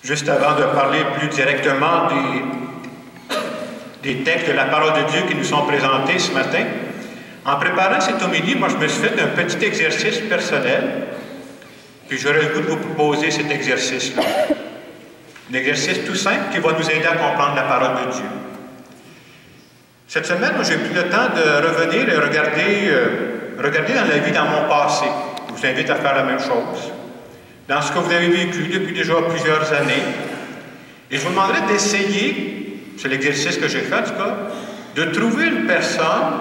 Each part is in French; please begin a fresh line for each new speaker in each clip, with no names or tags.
Juste avant de parler plus directement des textes de la parole de Dieu qui nous sont présentés ce matin, en préparant cette homélie, moi je me suis fait un petit exercice personnel, puis j'aurais le goût de vous proposer cet exercice-là. Un exercice tout simple qui va nous aider à comprendre la parole de Dieu. Cette semaine, j'ai pris le temps de revenir et regarder dans la vie, dans mon passé. Je vous invite à faire la même chose. Dans ce que vous avez vécu depuis déjà plusieurs années. Et je vous demanderai d'essayer, c'est l'exercice que j'ai fait en tout cas, de trouver une personne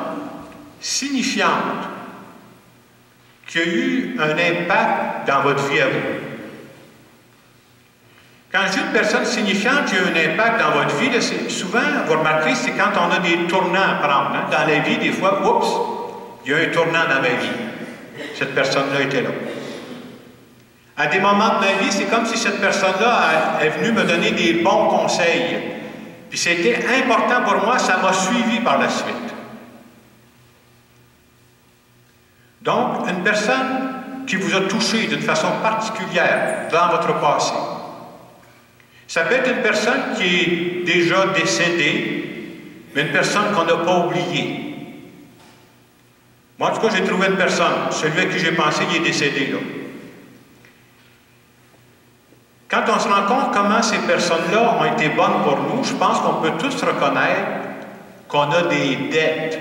signifiante qui a eu un impact dans votre vie à vous. Quand je dis une personne signifiante qui a eu un impact dans votre vie, là, souvent, vous remarquerez, c'est quand on a des tournants à prendre. Hein? Dans la vie, des fois, oups, il y a un tournant dans ma vie. Cette personne-là était là. À des moments de ma vie, c'est comme si cette personne-là est venue me donner des bons conseils. Puis c'était important pour moi, ça m'a suivi par la suite. Donc, une personne qui vous a touché d'une façon particulière dans votre passé. Ça peut être une personne qui est déjà décédée, mais une personne qu'on n'a pas oubliée. Moi, en tout cas, j'ai trouvé une personne. Celui à qui j'ai pensé, il est décédé, là. Quand on se rend compte comment ces personnes-là ont été bonnes pour nous, je pense qu'on peut tous reconnaître qu'on a des dettes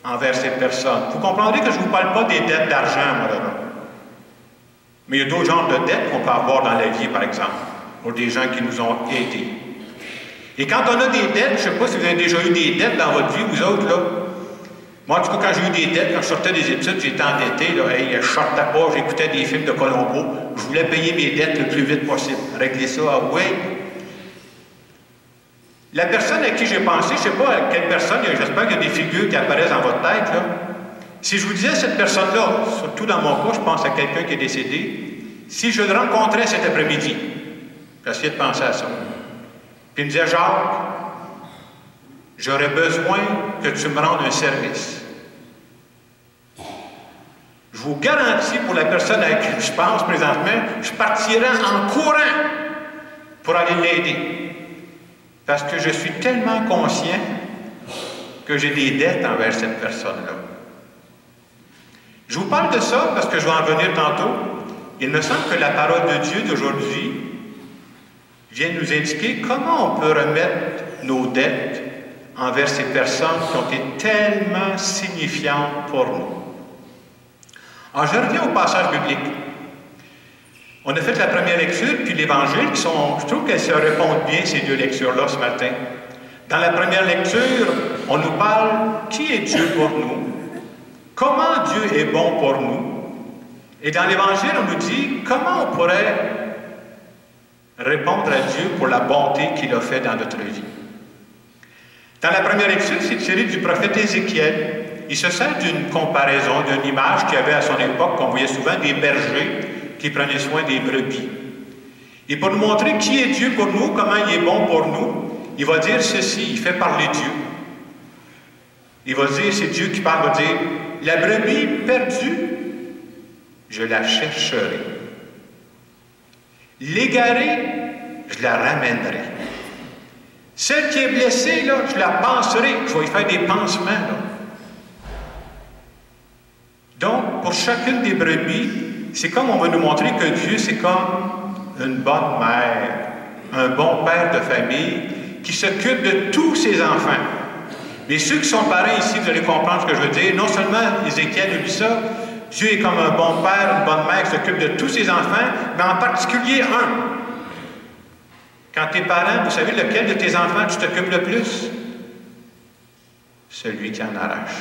envers ces personnes. Vous comprendrez que je ne vous parle pas des dettes d'argent, moi, là. Mais il y a d'autres genres de dettes qu'on peut avoir dans la vie, par exemple, pour des gens qui nous ont aidés. Et quand on a des dettes, je ne sais pas si vous avez déjà eu des dettes dans votre vie, vous autres, là. Moi, en tout cas, quand j'ai eu des dettes, quand je sortais des études, j'étais endetté, là, hey, je sortais pas, j'écoutais des films de Colombo, je voulais payer mes dettes le plus vite possible. Régler ça, ah oui. La personne à qui j'ai pensé, je ne sais pas à quelle personne, j'espère qu'il y a des figures qui apparaissent dans votre tête, là. Si je vous disais cette personne-là, surtout dans mon cas, je pense à quelqu'un qui est décédé, si je le rencontrais cet après-midi, j'essayais de penser à ça. Puis il me disait, Jacques, j'aurais besoin que tu me rendes un service. Je vous garantis, pour la personne à qui je pense présentement, je partirai en courant pour aller l'aider. Parce que je suis tellement conscient que j'ai des dettes envers cette personne-là. Je vous parle de ça parce que je vais en revenir tantôt. Il me semble que la parole de Dieu d'aujourd'hui vient nous indiquer comment on peut remettre nos dettes envers ces personnes qui ont été tellement signifiantes pour nous. Alors, je reviens au passage biblique. On a fait la première lecture, puis l'Évangile, je trouve qu'elles se répondent bien, ces deux lectures-là, ce matin. Dans la première lecture, on nous parle qui est Dieu pour nous, comment Dieu est bon pour nous, et dans l'Évangile, on nous dit comment on pourrait répondre à Dieu pour la bonté qu'il a fait dans notre vie. Dans la première lecture, c'est tiré du prophète Ézéchiel. Il se sert d'une comparaison, d'une image qu'il y avait à son époque, qu'on voyait souvent des bergers qui prenaient soin des brebis. Et pour nous montrer qui est Dieu pour nous, comment il est bon pour nous, il va dire ceci, il fait parler Dieu. Il va dire, c'est Dieu qui parle, il va dire, la brebis perdue, je la chercherai. L'égarée, je la ramènerai. Celle qui est blessée, là, je la panserai. Je vais y faire des pansements, là. Donc, pour chacune des brebis, c'est comme on va nous montrer que Dieu, c'est comme une bonne mère, un bon père de famille qui s'occupe de tous ses enfants. Mais ceux qui sont parents ici, vous allez comprendre ce que je veux dire. Non seulement Ézéchiel nous dit ça, Dieu est comme un bon père, une bonne mère qui s'occupe de tous ses enfants, mais en particulier un. Quand tu es parent, vous savez lequel de tes enfants tu t'occupes le plus? Celui qui en arrache.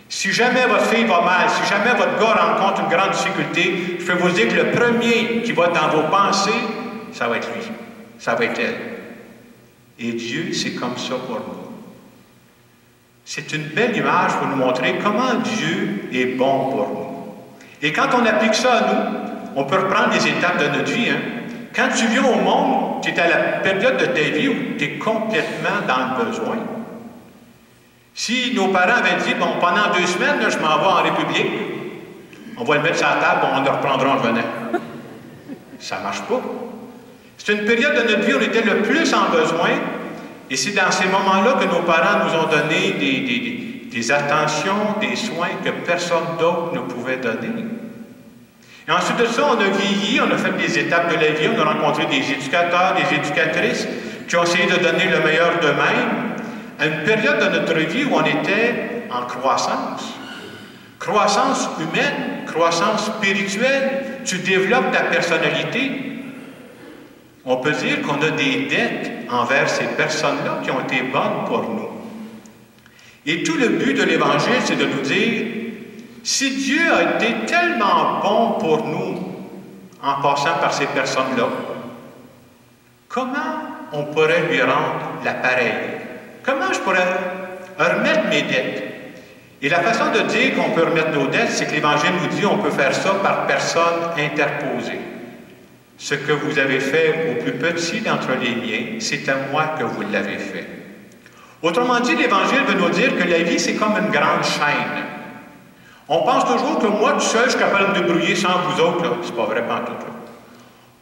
Si jamais votre fille va mal, si jamais votre gars rencontre une grande difficulté, je peux vous dire que le premier qui va être dans vos pensées, ça va être lui. Ça va être elle. Et Dieu, c'est comme ça pour nous. C'est une belle image pour nous montrer comment Dieu est bon pour nous. Et quand on applique ça à nous, on peut reprendre les étapes de notre vie. Hein? Quand tu viens au monde, tu es à la période de ta vie où tu es complètement dans le besoin. Si nos parents avaient dit, bon, pendant 2 semaines, là, je m'en vais en République, on va le mettre sur la table, on le reprendra en venant. Ça ne marche pas. C'est une période de notre vie où on était le plus en besoin, et c'est dans ces moments-là que nos parents nous ont donné des attentions, des soins que personne d'autre ne pouvait donner. Et ensuite de ça, on a vieilli, on a fait des étapes de la vie, on a rencontré des éducateurs, des éducatrices qui ont essayé de donner le meilleur d'eux-mêmes à une période de notre vie où on était en croissance. Croissance humaine, croissance spirituelle, tu développes ta personnalité. On peut dire qu'on a des dettes envers ces personnes-là qui ont été bonnes pour nous. Et tout le but de l'Évangile, c'est de nous dire, si Dieu a été tellement bon pour nous en passant par ces personnes-là, comment on pourrait lui rendre l'appareil? Comment je pourrais remettre mes dettes? Et la façon de dire qu'on peut remettre nos dettes, c'est que l'Évangile nous dit qu'on peut faire ça par personne interposée. Ce que vous avez fait au plus petit d'entre les miens, c'est à moi que vous l'avez fait. Autrement dit, l'Évangile veut nous dire que la vie, c'est comme une grande chaîne. On pense toujours que moi, tout seul, je suis capable de me débrouiller sans vous autres. Là. C'est pas vrai, pas tout. Là.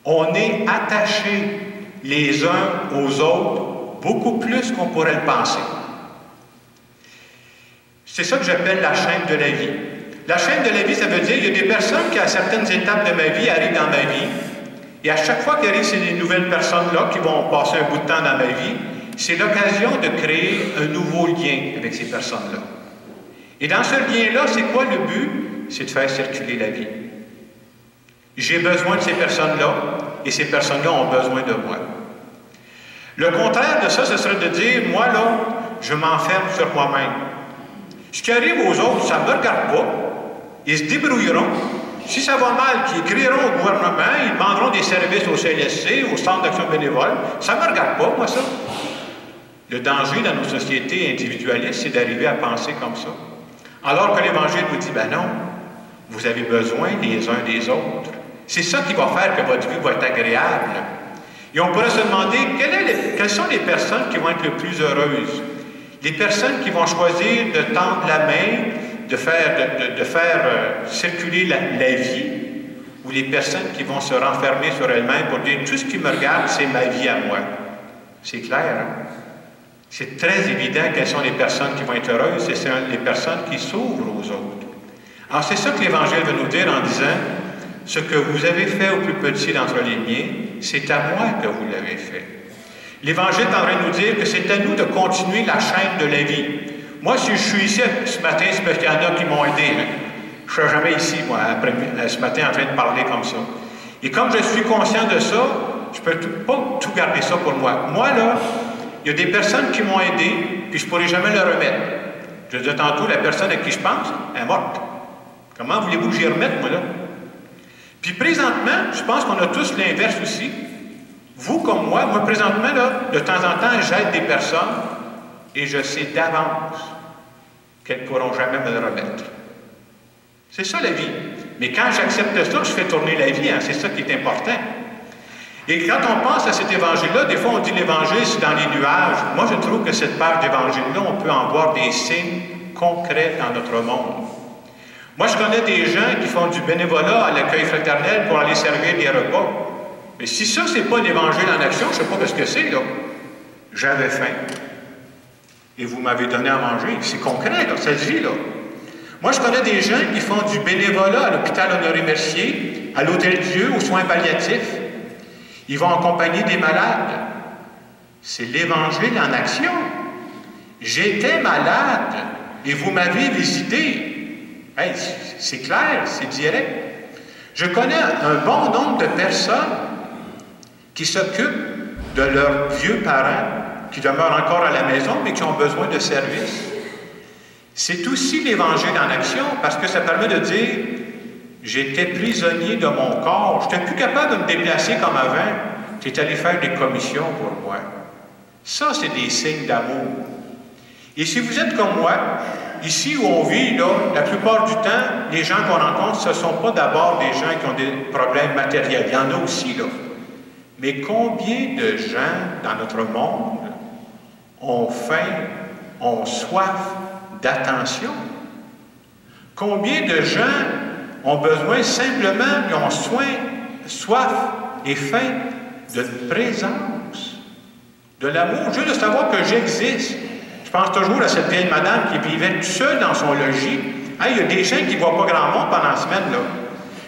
On est attachés les uns aux autres beaucoup plus qu'on pourrait le penser. C'est ça que j'appelle la chaîne de la vie. La chaîne de la vie, ça veut dire qu'il y a des personnes qui, à certaines étapes de ma vie, arrivent dans ma vie. Et à chaque fois qu'arrivent ces nouvelles personnes-là qui vont passer un bout de temps dans ma vie, c'est l'occasion de créer un nouveau lien avec ces personnes-là. Et dans ce lien-là, c'est quoi le but? C'est de faire circuler la vie. J'ai besoin de ces personnes-là, et ces personnes-là ont besoin de moi. Le contraire de ça, ce serait de dire, moi, là, je m'enferme sur moi-même. Ce qui arrive aux autres, ça ne me regarde pas. Ils se débrouilleront. Si ça va mal, qu'ils crieront au gouvernement, ils demanderont des services au CLSC, au Centre d'action bénévole. Ça ne me regarde pas, moi, ça. Le danger dans nos sociétés individualistes, c'est d'arriver à penser comme ça. Alors que l'Évangile nous dit, ben non, vous avez besoin les uns des autres. C'est ça qui va faire que votre vie va être agréable. Et on pourrait se demander, quelles sont les personnes qui vont être le plus heureuses? Les personnes qui vont choisir de tendre la main, de faire circuler la vie, ou les personnes qui vont se renfermer sur elles-mêmes pour dire, tout ce qui me regarde, c'est ma vie à moi. C'est clair, hein? C'est très évident quelles sont les personnes qui vont être heureuses, et c'est les personnes qui s'ouvrent aux autres. Alors c'est ça que l'Évangile veut nous dire en disant, ce que vous avez fait au plus petit d'entre les miens, c'est à moi que vous l'avez fait. L'Évangile est en train de nous dire que c'est à nous de continuer la chaîne de la vie. Moi, si je suis ici ce matin, c'est parce qu'il y en a qui m'ont aidé. Hein. Je ne serais jamais ici, moi, ce matin, en train de parler comme ça. Et comme je suis conscient de ça, je ne peux pas tout garder ça pour moi. Moi, là, il y a des personnes qui m'ont aidé, puis je ne pourrai jamais le remettre. Je disais tantôt, la personne à qui je pense, elle est morte. Comment voulez-vous que j'y remette, moi, là? Puis présentement, je pense qu'on a tous l'inverse aussi. Vous comme moi présentement, là, de temps en temps, j'aide des personnes et je sais d'avance qu'elles ne pourront jamais me le remettre. C'est ça la vie. Mais quand j'accepte ça, je fais tourner la vie, hein, c'est ça qui est important. Et quand on pense à cet évangile-là, des fois on dit l'Évangile, c'est dans les nuages. Moi, je trouve que cette page d'Évangile-là, on peut en voir des signes concrets dans notre monde. Moi, je connais des gens qui font du bénévolat à l'accueil fraternel pour aller servir des repas. Mais si ça, c'est pas l'Évangile en action, je ne sais pas ce que c'est, là. J'avais faim. Et vous m'avez donné à manger. C'est concret, là, ça se vit, là. Moi, je connais des gens qui font du bénévolat à l'hôpital Honoré-Mercier, à l'Hôtel-Dieu, aux soins palliatifs. Ils vont accompagner des malades. C'est l'Évangile en action. J'étais malade et vous m'avez visité. Hey, c'est clair, c'est direct. Je connais un bon nombre de personnes qui s'occupent de leurs vieux parents, qui demeurent encore à la maison, mais qui ont besoin de services. C'est aussi l'Évangile en action, parce que ça permet de dire, j'étais prisonnier de mon corps, je n'étais plus capable de me déplacer comme avant, j'étais allé faire des commissions pour moi. Ça, c'est des signes d'amour. Et si vous êtes comme moi, ici où on vit, là, la plupart du temps, les gens qu'on rencontre, ce ne sont pas d'abord des gens qui ont des problèmes matériels. Il y en a aussi, là. Mais combien de gens dans notre monde ont faim, ont soif d'attention? Combien de gens ont besoin simplement, ils ont soif et faim d'une présence, de l'amour, juste de savoir que j'existe. Je pense toujours à cette vieille madame qui vivait toute seule dans son logis. Hey, il y a des gens qui ne voient pas grand monde pendant la semaine, là.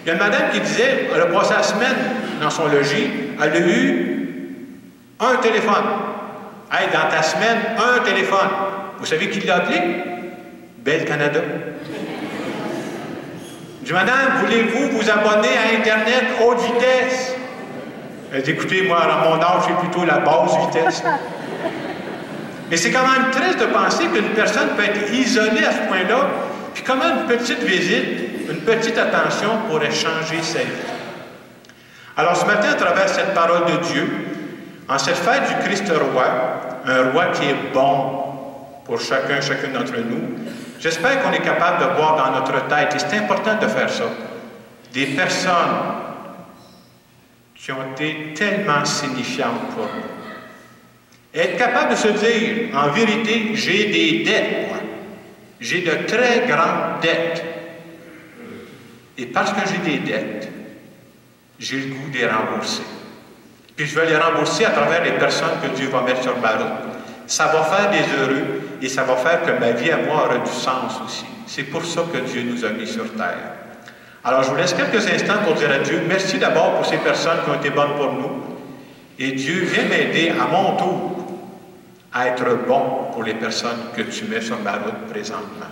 Il y a une madame qui disait, elle a passé la semaine dans son logis, elle a eu un téléphone. Hey, dans ta semaine, un téléphone. Vous savez qui l'a appelé? Bell Canada. Je dis, madame, voulez-vous vous abonner à Internet haute vitesse? Elle dit, écoutez, moi, à mon âge, j'ai plutôt la basse vitesse. Mais c'est quand même triste de penser qu'une personne peut être isolée à ce point-là, puis comment une petite visite, une petite attention pourrait changer sa vie. Alors ce matin, à travers cette parole de Dieu, en cette fête du Christ roi, un roi qui est bon pour chacune d'entre nous, j'espère qu'on est capable de voir dans notre tête, et c'est important de faire ça, des personnes qui ont été tellement signifiantes pour nous. Être capable de se dire, en vérité, j'ai des dettes, moi. J'ai de très grandes dettes. Et parce que j'ai des dettes, j'ai le goût de les rembourser. Puis je vais les rembourser à travers les personnes que Dieu va mettre sur ma route. Ça va faire des heureux et ça va faire que ma vie à moi aura du sens aussi. C'est pour ça que Dieu nous a mis sur terre. Alors je vous laisse quelques instants pour dire à Dieu, merci d'abord pour ces personnes qui ont été bonnes pour nous. Et Dieu vient m'aider à mon tour à être bon pour les personnes que tu mets sur ma route présentement.